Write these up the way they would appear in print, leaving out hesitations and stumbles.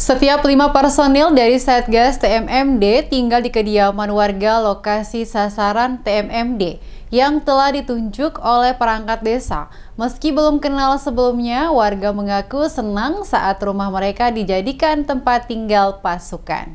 Setiap 5 personil dari Satgas TMMD tinggal di kediaman warga lokasi sasaran TMMD yang telah ditunjuk oleh perangkat desa. Meski belum kenal sebelumnya, warga mengaku senang saat rumah mereka dijadikan tempat tinggal pasukan.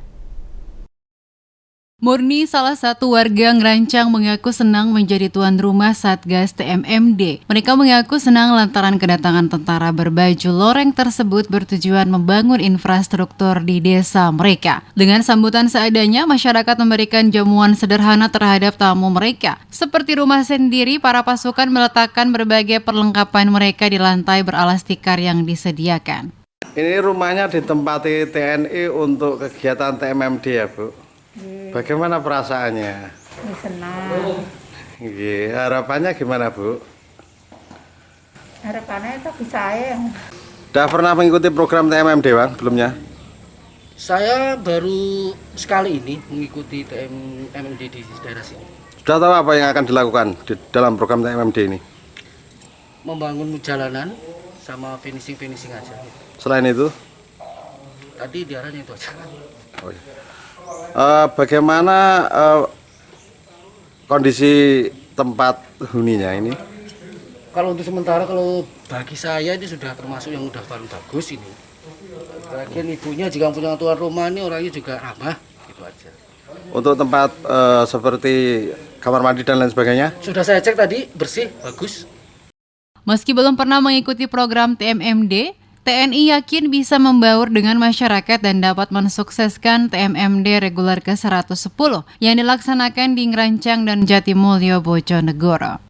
Murni, salah satu warga Ngerancang, mengaku senang menjadi tuan rumah Satgas TMMD. Mereka mengaku senang lantaran kedatangan tentara berbaju loreng tersebut bertujuan membangun infrastruktur di desa mereka. Dengan sambutan seadanya, masyarakat memberikan jamuan sederhana terhadap tamu mereka. Seperti rumah sendiri, para pasukan meletakkan berbagai perlengkapan mereka di lantai beralas tikar yang disediakan. Ini rumahnya ditempati TNI untuk kegiatan TMMD ya, Bu? Bagaimana perasaannya? Senang. Harapannya gimana, Bu? Harapannya itu bisa yang. Sudah pernah mengikuti program TMMD, Bang, belumnya? Saya baru sekali ini mengikuti TMMD di daerah sini. Sudah tahu apa yang akan dilakukan di dalam program TMMD ini? Membangun jalanan sama finishing aja. Selain itu? Tadi diarahnya itu aja. Oh, iya. Bagaimana kondisi tempat huninya ini? Kalau untuk sementara, kalau bagi saya ini sudah termasuk yang udah paling bagus ini. Bagian ibunya jika punya tuan rumah ini orangnya juga ramah, gitu aja. Untuk tempat seperti kamar mandi dan lain sebagainya? Sudah saya cek tadi, bersih, bagus. Meski belum pernah mengikuti program TMMD, TNI yakin bisa membaur dengan masyarakat dan dapat mensukseskan TMMD reguler ke-110 yang dilaksanakan di Ngerancang dan Jatimulyo, Bojonegoro.